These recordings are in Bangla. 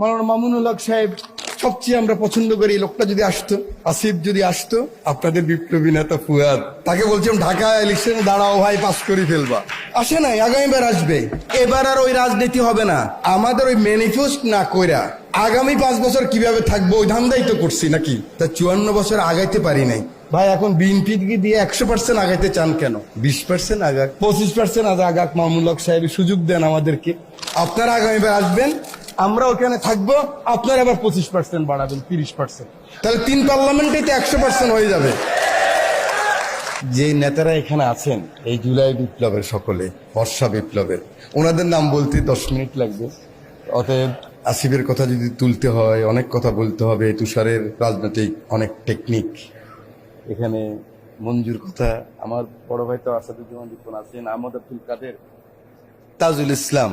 মাওলানা মামুনুল হক সাহেব সবচেয়ে আমরা পছন্দ করি। এই লোকটা যদি আসতো, আসিফ যদি আসতো, আপনাদের বিপ্লবী নেতা ফুয়াদ, তাকে বলছিলাম ঢাকা ইলেকশনে দাঁড়াও ভাই, পাস করে ফেলবা। আসে নাই, আগামীবার আসবে। এবার আর ওই রাজনীতি হবে না। আমাদের ওই ম্যানিফেস্ট না কইরা আগামী 5 বছর কিভাবে থাকবো ওই ধান্দাই তো করছি নাকি। তা 54 বছর আগাইতে পারি নাই ভাই। এখন বিএনপি দিয়ে 100% আগাইতে চান কেন? 20% আগাক, 25% আগাক। মামুনুল হক সাহেব সুযোগ দেন আমাদেরকে। আপনারা আগামীবার আসবেন, আমরা ওখানে থাকবো, আপনার আবার 25% বাড়াবেন, 30%। তাহলে 3 পার্লামেন্টে 100% হয়ে যাবে। যে নেতারা এখানে আছেন এই জুলাই বিপ্লবের, সকলে বর্ষা বিপ্লবের, ওনাদের নাম বলতে 10 মিনিট লাগবে। অতএব আসিফের কথা যদি তুলতে হয়, অনেক কথা বলতে হবে। তুষারের রাজনৈতিক অনেক টেকনিক, এখানে মঞ্জুর কথা, আমার বড় ভাই তো আসাদুজ্জামান রিপন আছেন, আহমদ আব্দুল কাদের, তাজুল ইসলাম,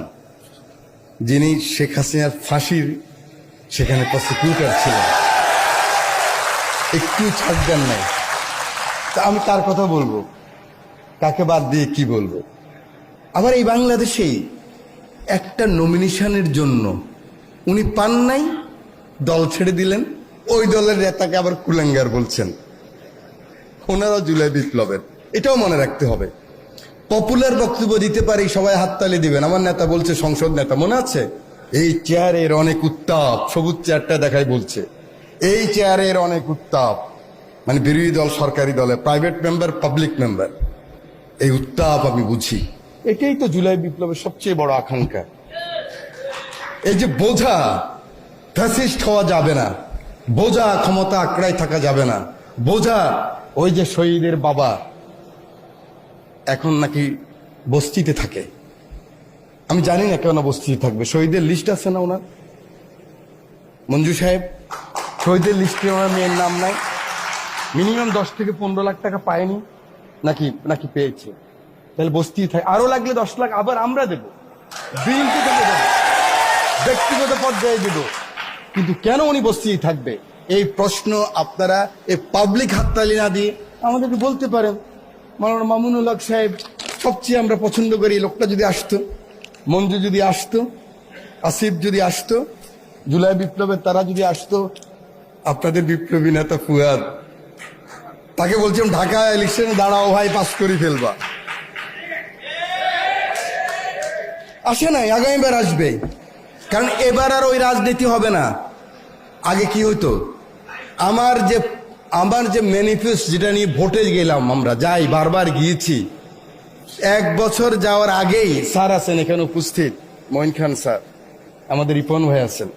যিনি শেখ হাসিনার ফাঁসির সেখানে প্রসিকিউটর ছিলেন, একটু ছাড় দেন নাই। তা আমি তার কথা বলবো, কাকে বাদ দিয়ে কি বলবো? আবার এই বাংলাদেশেই একটা নমিনেশনের জন্য উনি পান নাই, দল ছেড়ে দিলেন, ওই দলের নেতাকে আবার কুলাঙ্গার বলছেন। ওনারা জুলাই বিপ্লবের, এটাও মনে রাখতে হবে। পপুলার বক্তব্য দিতে পারি, সবাই হাততালি দিবেন। আমার নেতা বলছে, সংসদ নেতা মনে আছে, এই চেয়ারের অনেক উত্তাপ, সবুজ চেয়ারটা দেখাই বলছে, এই চেয়ারের অনেক উত্তাপ, মানে বিরোধী দল সরকারি দলে, প্রাইভেট মেম্বার পাবলিক মেম্বার, এই উত্তাপ আমি বুঝি। এটাই তো জুলাই বিপ্লবের সবচেয়ে বড় আকাঙ্ক্ষা। এই যে বোঝা, ফ্যাসিস্ট হওয়া যাবে না, বোঝা ক্ষমতা আঁকড়ায় থাকা যাবে না, বোঝা ওই যে শহীদের বাবা এখন নাকি বস্তিতে থাকে। আমি জানি না কেন বস্তিতে থাকবে। শহীদের লিস্ট আছে না ওনার? মঞ্জু সাহেব, শহীদের লিস্টে ওনার মেয়ের নাম নাই? মিনিমাম 10 থেকে 15 লাখ টাকা পায়নি নাকি পেয়েছে? তাহলে বস্তিতে থাকে। আরো লাগলে 10 লাখ আবার আমরা দেবো, বিএনপি থেকে দেবো, ব্যক্তিগত পর্যায়ে দেব। কিন্তু কেন উনি বস্তিতে থাকবে? এই প্রশ্ন আপনারা এই পাবলিক হাততালি না দিয়ে আমাদেরকে বলতে পারেন। মাওলানা মামুনুল হক সাহেব সবচেয়ে আমরা পছন্দ করি। এই লোকটা যদি আসতো, মঞ্জু যদি আসতো, আসিফ যদি আসতো, জুলাই বিপ্লবের তারা যদি আসতো, আপনাদের বিপ্লবী নেতা ফুয়াদ, তাকে বলছিলাম ঢাকা ইলেকশনে দাঁড়াও ভাই, পাস করে ফেলবা। আসে নাই, আগামীবার আসবে। কারণ এবার আর ওই রাজনীতি হবে না। আগে কি হতো, আমার যে ম্যানিফেস্টো, যেটা নিয়ে ভোটে গেলাম, আমরা যাই, বারবার গিয়েছি। 1 বছর যাওয়ার আগেই স্যার আছেন এখানে উপস্থিত, মঈন খান স্যার, আমাদের রিপন ভাই আছেন,